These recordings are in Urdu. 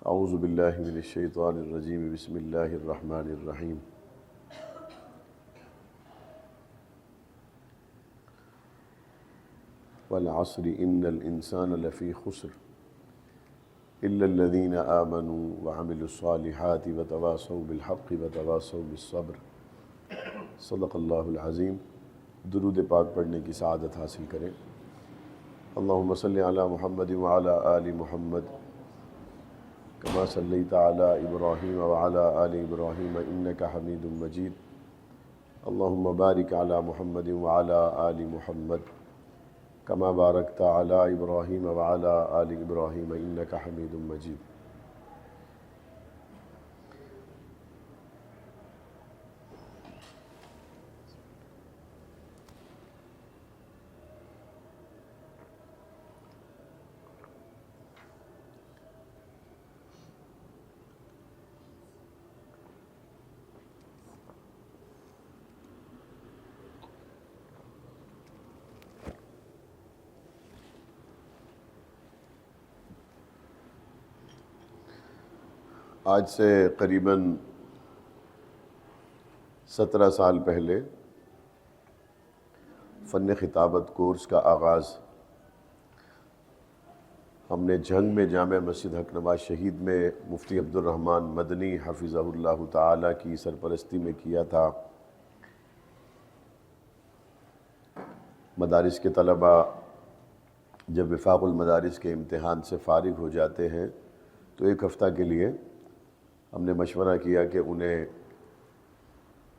اعوذ باللہ من الشیطان الرجیم بسم اللہ الرحمن الرحیم والعصر ان الانسان لفی خسر الا الذین آمنوا وعملوا الصالحات وتواصوا بالحق وتواصوا بالصبر۔ صدق اللہ العظیم۔ درود پاک پڑھنے کی سعادت حاصل کریں۔ اللہم صلی علی محمد وعلی آل محمد کما صلیت علی ابراہیم وعلی آل ابراہیم انک حمید مجید۔ اللہم بارک علی محمد وعلی آل محمد کما بارکت علی ابراہیم وعلی آل ابراہیم انک حمید مجید۔ آج سے قریباً 17 سال پہلے فن خطابت کورس کا آغاز ہم نے جھنگ میں جامع مسجد حق نواز شہید میں مفتی عبدالرحمن مدنی حفظہ اللہ تعالی کی سرپرستی میں کیا تھا۔ مدارس کے طلباء جب وفاق المدارس کے امتحان سے فارغ ہو جاتے ہیں تو ایک ہفتہ کے لیے ہم نے مشورہ کیا کہ انہیں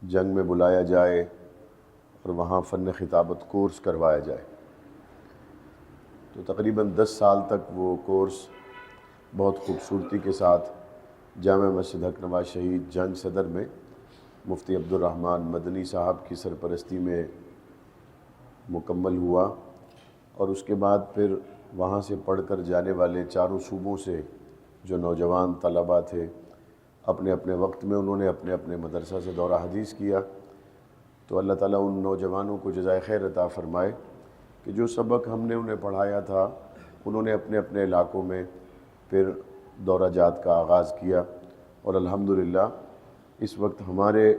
جنگ میں بلایا جائے اور وہاں فن خطابت کورس کروایا جائے۔ تو تقریباً 10 سال تک وہ کورس بہت خوبصورتی کے ساتھ جامع مسجد حق نواز شہید جنگ صدر میں مفتی عبدالرحمن مدنی صاحب کی سرپرستی میں مکمل ہوا، اور اس کے بعد پھر وہاں سے پڑھ کر جانے والے چاروں صوبوں سے جو نوجوان طلباء تھے اپنے اپنے وقت میں انہوں نے اپنے اپنے مدرسہ سے دورہ حدیث کیا۔ تو اللہ تعالیٰ ان نوجوانوں کو جزائے خیر عطا فرمائے کہ جو سبق ہم نے انہیں پڑھایا تھا انہوں نے اپنے اپنے علاقوں میں پھر دورہ جات کا آغاز کیا، اور الحمدللہ اس وقت ہمارے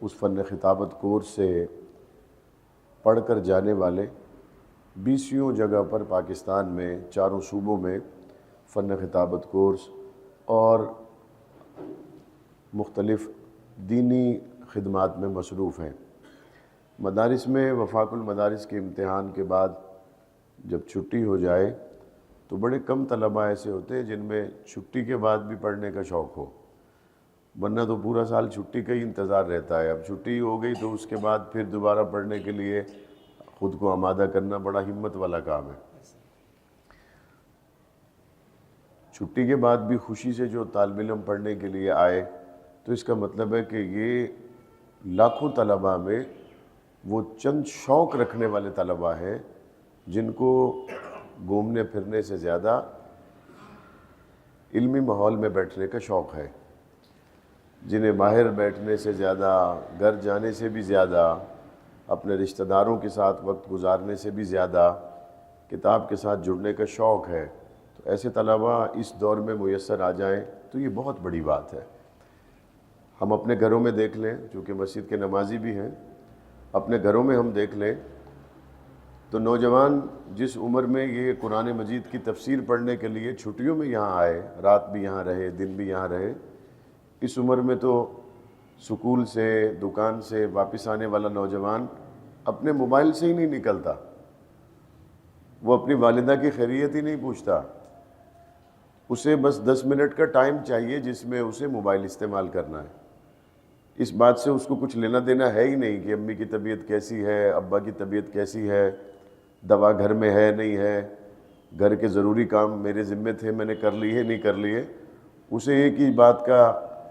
اس فن خطابت کورس سے پڑھ کر جانے والے 20 جگہ پر پاکستان میں چاروں صوبوں میں فن خطابت کورس اور مختلف دینی خدمات میں مصروف ہیں۔ مدارس میں وفاق المدارس کے امتحان کے بعد جب چھٹی ہو جائے تو بڑے کم طلباء ایسے ہوتے ہیں جن میں چھٹی کے بعد بھی پڑھنے کا شوق ہو، ورنہ تو پورا سال چھٹی کا ہی انتظار رہتا ہے۔ اب چھٹی ہو گئی تو اس کے بعد پھر دوبارہ پڑھنے کے لیے خود کو آمادہ کرنا بڑا ہمت والا کام ہے۔ چھٹی کے بعد بھی خوشی سے جو طالب علم پڑھنے کے لیے آئے تو اس کا مطلب ہے کہ یہ لاکھوں طلباء میں وہ چند شوق رکھنے والے طلباء ہیں جن کو گھومنے پھرنے سے زیادہ علمی ماحول میں بیٹھنے کا شوق ہے، جنہیں باہر بیٹھنے سے زیادہ، گھر جانے سے بھی زیادہ، اپنے رشتہ داروں کے ساتھ وقت گزارنے سے بھی زیادہ کتاب کے ساتھ جڑنے کا شوق ہے۔ تو ایسے طلباء اس دور میں میسر آ جائیں تو یہ بہت بڑی بات ہے۔ ہم اپنے گھروں میں دیکھ لیں، چونکہ مسجد کے نمازی بھی ہیں، اپنے گھروں میں ہم دیکھ لیں تو نوجوان جس عمر میں یہ قرآن مجید کی تفسیر پڑھنے کے لیے چھٹیوں میں یہاں آئے، رات بھی یہاں رہے، دن بھی یہاں رہے، اس عمر میں تو سکول سے، دکان سے واپس آنے والا نوجوان اپنے موبائل سے ہی نہیں نکلتا، وہ اپنی والدہ کی خیریت ہی نہیں پوچھتا، اسے بس 10 منٹ کا ٹائم چاہیے جس میں اسے موبائل استعمال کرنا ہے۔ اس بات سے اس کو کچھ لینا دینا ہے ہی نہیں کہ امی کی طبیعت کیسی ہے، ابا کی طبیعت کیسی ہے، دوا گھر میں ہے نہیں ہے، گھر کے ضروری کام میرے ذمے تھے میں نے کر لیے نہیں کر لیے۔ اسے ایک ہی بات کا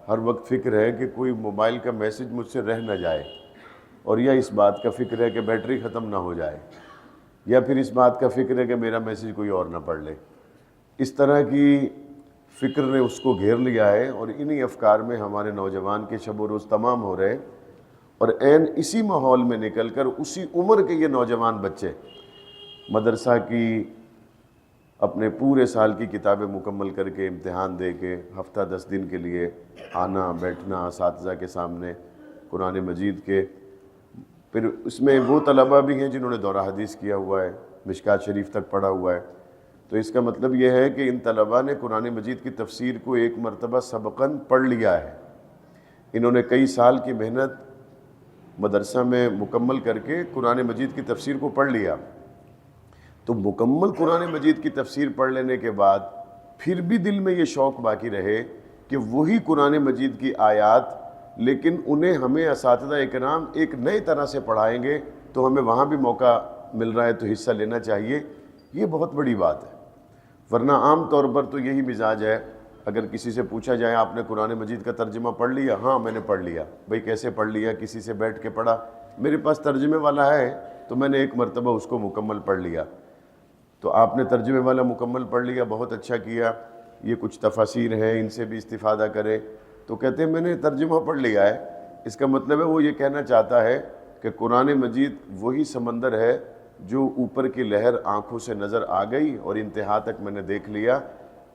ہر وقت فکر ہے کہ کوئی موبائل کا میسج مجھ سے رہ نہ جائے، اور یا اس بات کا فکر ہے کہ بیٹری ختم نہ ہو جائے، یا پھر اس بات کا فکر ہے کہ میرا میسج کوئی اور نہ پڑھ لے۔ اس طرح کی فکر نے اس کو گھیر لیا ہے، اور انہی افکار میں ہمارے نوجوان کے شب و روز تمام ہو رہے ہیں، اور عین اسی ماحول میں نکل کر اسی عمر کے یہ نوجوان بچے مدرسہ کی اپنے پورے سال کی کتابیں مکمل کر کے امتحان دے کے ہفتہ 10 دن کے لیے آنا بیٹھنا اساتذہ کے سامنے قرآن مجید کے. پھر اس میں وہ طلبہ بھی ہیں جنہوں نے دورہ حدیث کیا ہوا ہے، مشکات شریف تک پڑھا ہوا ہے. تو اس کا مطلب یہ ہے کہ ان طلبہ نے قرآن مجید کی تفسیر کو ایک مرتبہ سبقاً پڑھ لیا ہے. انہوں نے کئی سال کی محنت مدرسہ میں مکمل کر کے قرآن مجید کی تفسیر کو پڑھ لیا. تو مکمل قرآن مجید کی تفسیر پڑھ لینے کے بعد پھر بھی دل میں یہ شوق باقی رہے کہ وہی قرآن مجید کی آیات لیکن انہیں ہمیں اساتذہ اکرام ایک نئے طرح سے پڑھائیں گے تو ہمیں وہاں بھی موقع مل رہا ہے تو حصہ لینا چاہیے. یہ بہت بڑی بات ہے. ورنہ عام طور پر تو یہی مزاج ہے، اگر کسی سے پوچھا جائے آپ نے قرآن مجید کا ترجمہ پڑھ لیا؟ ہاں میں نے پڑھ لیا. بھئی کیسے پڑھ لیا؟ کسی سے بیٹھ کے پڑھا؟ میرے پاس ترجمے والا ہے تو میں نے ایک مرتبہ اس کو مکمل پڑھ لیا. تو آپ نے ترجمے والا مکمل پڑھ لیا، بہت اچھا کیا. یہ کچھ تفاسیر ہیں، ان سے بھی استفادہ کرے. تو کہتے ہیں میں نے ترجمہ پڑھ لیا ہے. اس کا مطلب ہے وہ یہ کہنا چاہتا ہے کہ قرآن مجید وہی سمندر ہے جو اوپر کی لہر آنکھوں سے نظر آ گئی اور انتہا تک میں نے دیکھ لیا،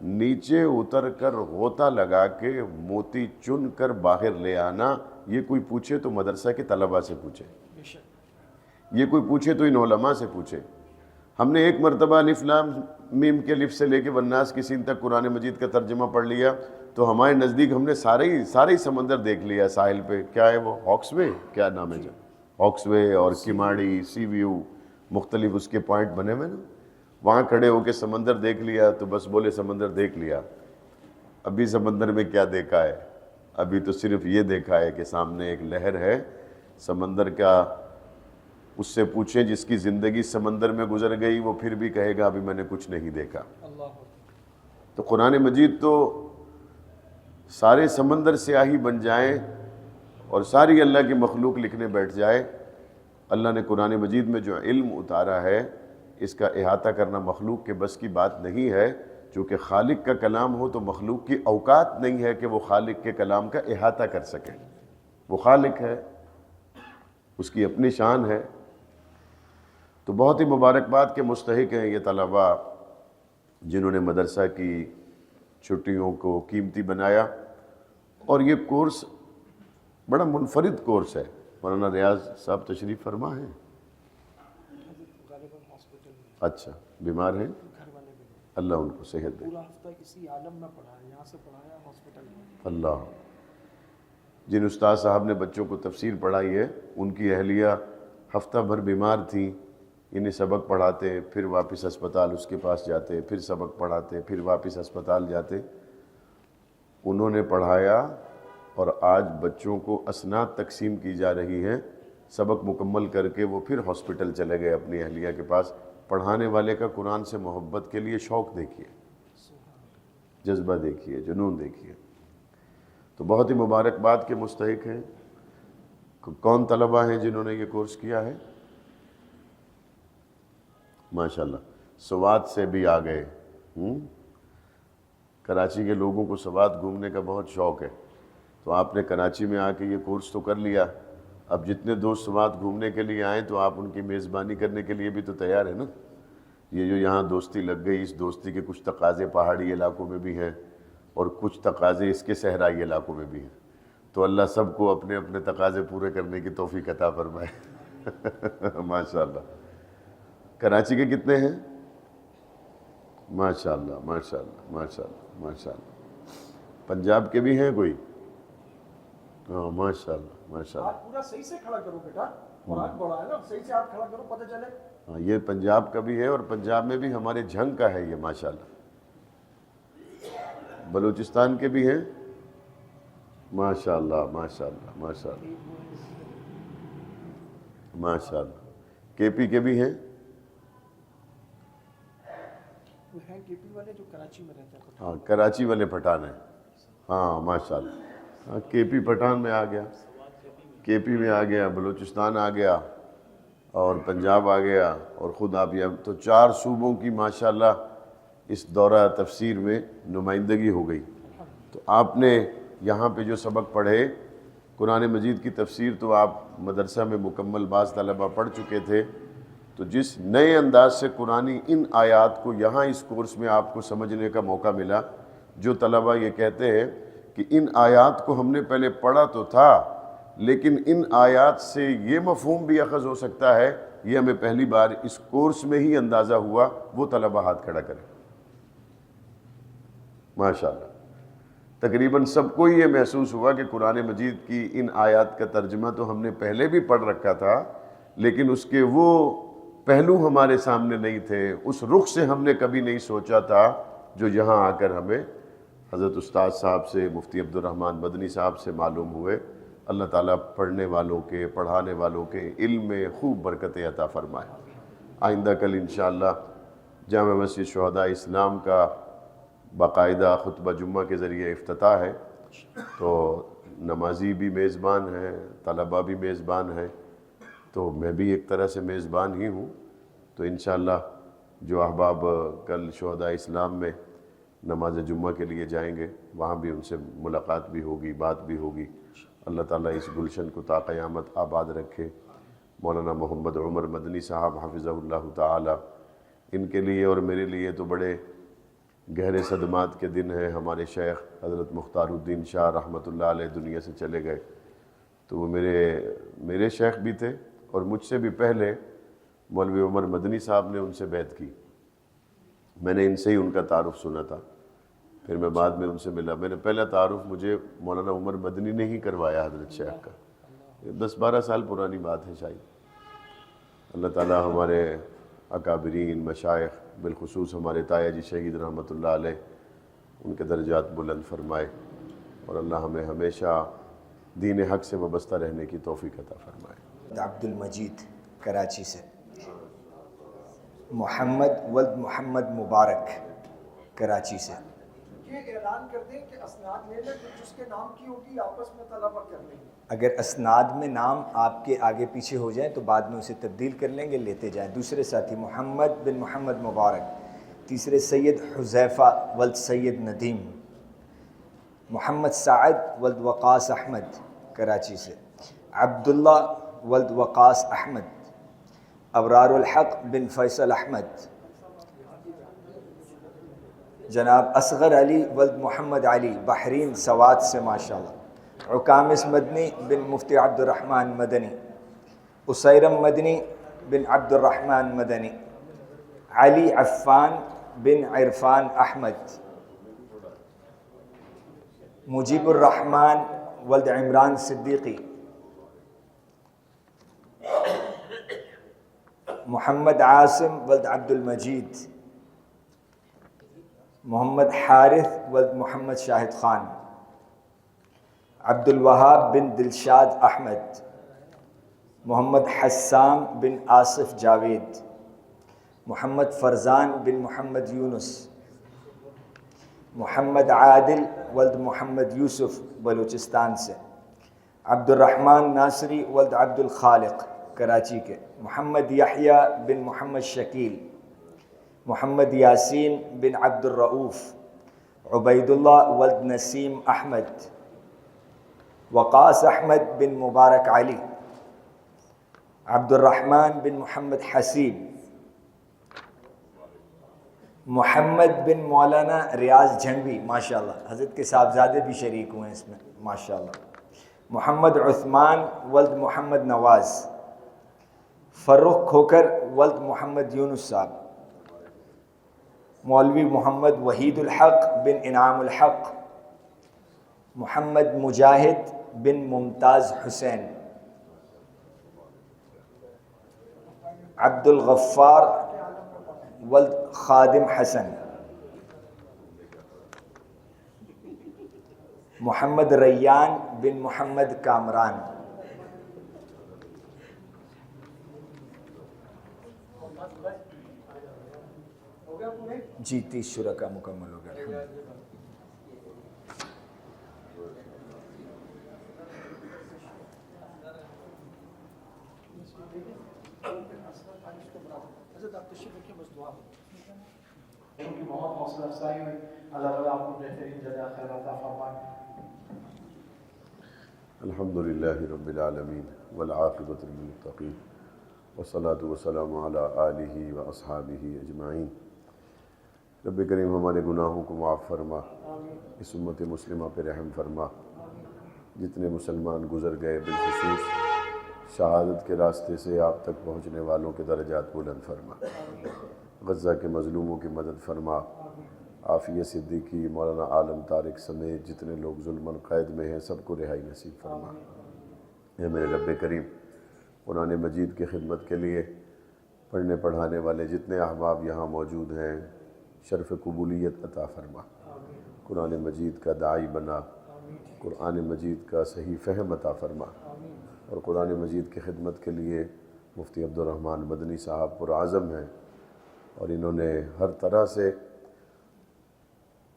نیچے اتر کر غوطہ لگا کے موتی چن کر باہر لے آنا. یہ کوئی پوچھے تو مدرسہ کے طلبہ سے پوچھے، یہ کوئی پوچھے تو ان علماء سے پوچھے. ہم نے ایک مرتبہ الف لام میم کے الف سے لے کے والناس کی سین تک قرآن مجید کا ترجمہ پڑھ لیا تو ہمارے نزدیک ہم نے سارے ہی سمندر دیکھ لیا ساحل پہ. کیا ہے وہ ہاکس وے، کیا نام ہے ہاکس وے اور کماڑی سی ویو، مختلف اس کے پوائنٹ بنے ہوئے نا، وہاں کھڑے ہو کے سمندر دیکھ لیا تو بس بولے سمندر دیکھ لیا. ابھی سمندر میں کیا دیکھا ہے؟ ابھی تو صرف یہ دیکھا ہے کہ سامنے ایک لہر ہے. سمندر کا اس سے پوچھیں جس کی زندگی سمندر میں گزر گئی، وہ پھر بھی کہے گا ابھی میں نے کچھ نہیں دیکھا. تو قرآن مجید تو سارے سمندر سیاہی بن جائیں اور ساری اللہ کی مخلوق لکھنے بیٹھ جائے. اللہ نے قرآن مجید میں جو علم اتارا ہے اس کا احاطہ کرنا مخلوق کے بس کی بات نہیں ہے. چونکہ خالق کا کلام ہو تو مخلوق کی اوقات نہیں ہے کہ وہ خالق کے کلام کا احاطہ کر سکے. وہ خالق ہے، اس کی اپنی شان ہے. تو بہت ہی مبارکباد کے مستحق ہیں یہ طلباء جنہوں نے مدرسہ کی چھٹیوں کو قیمتی بنایا. اور یہ کورس بڑا منفرد کورس ہے. مولانا ریاض صاحب تشریف فرما ہیں؟ اچھا، بیمار ہیں؟ اللہ ان کو صحت دے. پورا ہفتہ کسی عالم میں پڑھایا، یہاں سے پڑھایا ہاسپٹل میں. اللہ. جن استاد صاحب نے بچوں کو تفسیر پڑھائی ہے ان کی اہلیہ ہفتہ بھر بیمار تھیں. انہیں سبق پڑھاتے، پھر واپس اسپتال اس کے پاس جاتے، پھر سبق پڑھاتے، پھر واپس اسپتال جاتے. انہوں نے پڑھایا اور آج بچوں کو اسناد تقسیم کی جا رہی ہیں. سبق مکمل کر کے وہ پھر ہاسپٹل چلے گئے اپنی اہلیہ کے پاس. پڑھانے والے کا قرآن سے محبت کے لیے شوق دیکھیے، جذبہ دیکھیے، جنون دیکھیے. تو بہت ہی مبارکباد کے مستحق ہیں. کون طلبہ ہیں جنہوں نے یہ کورس کیا ہے؟ ماشاءاللہ. سوات سے بھی آ گئے. کراچی کے لوگوں کو سوات گھومنے کا بہت شوق ہے. تو آپ نے کراچی میں آ کے یہ کورس تو کر لیا. اب جتنے دوست سوات گھومنے کے لیے آئیں تو آپ ان کی میزبانی کرنے کے لیے بھی تو تیار ہیں نا. یہ جو یہاں دوستی لگ گئی، اس دوستی کے کچھ تقاضے پہاڑی علاقوں میں بھی ہیں اور کچھ تقاضے اس کے صحرائی علاقوں میں بھی ہیں. تو اللہ سب کو اپنے اپنے تقاضے پورے کرنے کی توفیق عطا فرمائے. ماشاءاللہ. کراچی کے کتنے ہیں؟ ماشاءاللہ ماشاءاللہ ماشاءاللہ ماشاءاللہ. پنجاب کے بھی ہیں کوئی؟ ہاں ماشاءاللہ ماشاءاللہ. ہاتھ پورا صحیح سے کھڑا کرو بیٹا، قرآن پڑھا ہے نا، صحیح سے ہاتھ کھڑا کرو پتہ چلے. ہاں یہ پنجاب کا بھی ہے اور پنجاب میں بھی ہمارے جھنگ کا ہے یہ ماشاءاللہ. بلوچستان کے بھی ہیں؟ ماشاءاللہ ماشاءاللہ ماشاءاللہ ماشاءاللہ. کے پی کے بھی ہیں؟ وہ ہیں کے پی والے جو کراچی میں رہتے ہیں. ہاں کراچی والے پٹھان ہیں. ہاں ماشاءاللہ. ہاں کے پی پٹھان میں آ گیا، کے پی میں آ گیا، بلوچستان آ گیا اور پنجاب آ گیا اور خود آپ یہ تو 4 صوبوں کی ماشاءاللہ اس دورہ تفسیر میں نمائندگی ہو گئی. تو آپ نے یہاں پہ جو سبق پڑھے قرآن مجید کی تفسیر تو آپ مدرسہ میں مکمل بعض طلبہ پڑھ چکے تھے تو جس نئے انداز سے قرآنی ان آیات کو یہاں اس کورس میں آپ کو سمجھنے کا موقع ملا، جو طلبہ یہ کہتے ہیں کہ ان آیات کو ہم نے پہلے پڑھا تو تھا لیکن ان آیات سے یہ مفہوم بھی اخذ ہو سکتا ہے، یہ ہمیں پہلی بار اس کورس میں ہی اندازہ ہوا، وہ طلبہ ہاتھ کھڑا کریں۔ ماشاءاللہ تقریباً سب کو یہ محسوس ہوا کہ قرآن مجید کی ان آیات کا ترجمہ تو ہم نے پہلے بھی پڑھ رکھا تھا لیکن اس کے وہ پہلو ہمارے سامنے نہیں تھے، اس رخ سے ہم نے کبھی نہیں سوچا تھا جو یہاں آ کر ہمیں حضرت استاد صاحب سے، مفتی عبد الرحمن مدنی صاحب سے معلوم ہوئے۔ اللہ تعالیٰ پڑھنے والوں کے، پڑھانے والوں کے علم میں خوب برکتیں عطا فرمائے۔ آئندہ کل انشاءاللہ جامع مسجد شہداء اسلام کا باقاعدہ خطبہ جمعہ کے ذریعے افتتاح ہے، تو نمازی بھی میزبان ہیں، طلبہ بھی میزبان ہیں، تو میں بھی ایک طرح سے میزبان ہی ہوں۔ تو انشاءاللہ جو احباب کل شہداء اسلام میں نماز جمعہ کے لیے جائیں گے وہاں بھی ان سے ملاقات بھی ہوگی، بات بھی ہوگی۔ اللہ تعالیٰ اس گلشن کو تا قیامت آباد رکھے۔ مولانا محمد عمر مدنی صاحب حفظہ اللہ تعالی، ان کے لیے اور میرے لیے تو بڑے گہرے صدمات کے دن ہیں۔ ہمارے شیخ حضرت مختار الدین شاہ رحمۃ اللہ علیہ دنیا سے چلے گئے، تو وہ میرے شیخ بھی تھے اور مجھ سے بھی پہلے مولوی عمر مدنی صاحب نے ان سے بیعت کی۔ میں نے ان سے ہی ان کا تعارف سنا تھا، پھر میں بعد میں ان سے ملا۔ میں نے پہلا تعارف مجھے مولانا عمر مدنی نے ہی کروایا حضرت شیخ کا، 10-12 سال پرانی بات ہے شاید۔ اللہ تعالیٰ ہمارے اکابرین مشائخ، بالخصوص ہمارے تایا جی شہید رحمۃ اللہ علیہ، ان کے درجات بلند فرمائے، اور اللہ ہمیں ہمیشہ دین حق سے وابستہ رہنے کی توفیق عطا فرمائے۔ عبد المجید کراچی سے، محمد ولد محمد مبارک کراچی سے۔ یہ اعلان کر دیں کہ اسناد لے لیں، جس کے نام کی ہوگی آپس میں طلبہ کر لیں گے۔ اگر اسناد میں نام آپ کے آگے پیچھے ہو جائیں تو بعد میں اسے تبدیل کر لیں گے، لیتے جائیں۔ دوسرے ساتھی محمد بن محمد مبارک، تیسرے سید حذیفہ ولد سید ندیم، محمد سعد ولد وقاص احمد کراچی سے، عبداللہ ولد وقاص احمد، ابرار الحق بن فیصل احمد، جناب اصغر علی ولد محمد علی بحرین سوات سے ماشاءاللہ، عکامس مدنی بن مفتی عبد الرحمن مدنی، اسیرم مدنی بن عبد الرحمن مدنی، علی عفان بن عرفان احمد، مجیب الرحمن ولد عمران صدیقی، محمد عاصم ولد عبد المجید، محمد حارث ولد محمد شاہد خان، عبد الوہاب بن دلشاد احمد، محمد حسام بن آصف جاوید، محمد فرزان بن محمد یونس، محمد عادل ولد محمد یوسف بلوچستان سے، عبد الرحمن ناصری ولد عبد الخالق کراچی کے، محمد یحییٰ بن محمد شکیل، محمد یاسین بن عبد الرؤوف، عبید اللہ ولد نسیم احمد، وقاص احمد بن مبارک علی، عبد الرحمن بن محمد حسیب، محمد بن مولانا ریاض جھنگوی ماشاءاللہ، حضرت کے صاحبزادے بھی شریک ہوئے ہیں اس میں ماشاءاللہ، محمد عثمان ولد محمد نواز، فرخ کھوکر ولد محمد یونس صاحب، مولوی محمد وحید الحق بن انعام الحق، محمد مجاہد بن ممتاز حسین، عبد الغفار ولد خادم حسن، محمد ریان بن محمد کامران، جی 30 شرکا مکمل ہو گیا۔ حضرت آپ تشریف رکھیں، بس دعا ان کی بہت حوصلہ افزائی ہوئی، اللہ تعالیٰ آپ کو بہترین جزا خیر عطا فرمائے۔ الحمدللہ رب العالمین والعاقبۃ للمتقین والصلاة والسلام علی آلہ و اصحابہ اجمعین۔ رب کریم ہمارے گناہوں کو معاف فرما، اس امت مسلمہ پہ رحم فرما، جتنے مسلمان گزر گئے بالخصوص شہادت کے راستے سے آپ تک پہنچنے والوں کے درجات بلند فرما، غزہ کے مظلوموں کی مدد فرما، عافیہ صدیقی، مولانا عالم طارق سمیت جتنے لوگ ظلماً قید میں ہیں سب کو رہائی نصیب فرما۔ اے میرے رب کریم، قرآن مجید کی خدمت کے لیے پڑھنے پڑھانے والے جتنے احباب یہاں موجود ہیں شرف قبولیت عطا فرما، قرآن مجید کا داعی بنا، قرآن مجید کا صحیح فہم عطا فرما، اور قرآن مجید کی خدمت کے لیے مفتی عبدالرحمن مدنی صاحب پرعزم ہیں، اور انہوں نے ہر طرح سے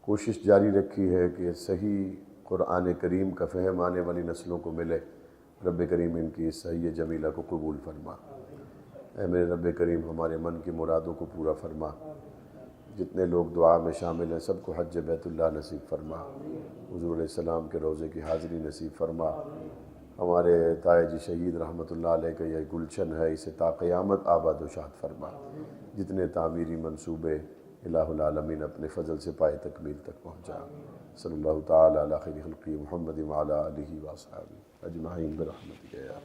کوشش جاری رکھی ہے کہ صحیح قرآن کریم کا فہم آنے والی نسلوں کو ملے۔ رب کریم ان کی اس صحیح جمیلہ کو قبول فرما۔ اے میرے رب کریم ہمارے من کی مرادوں کو پورا فرما، جتنے لوگ دعا میں شامل ہیں سب کو حج بیت اللہ نصیب فرما، حضور علیہ السلام کے روضے کی حاضری نصیب فرما۔ ہمارے تائج شہید رحمۃ اللہ علیہ کا یہ گلشن ہے، اسے تا قیامت آباد و شاد فرما، جتنے تعمیری منصوبے الہ العالمین اپنے فضل سے پائے تکمیل تک پہنچا۔ صلی اللہ تعالی علی خیر خلقہ محمد وعلی آلہ واصحابہ اجمعین برحمتک یا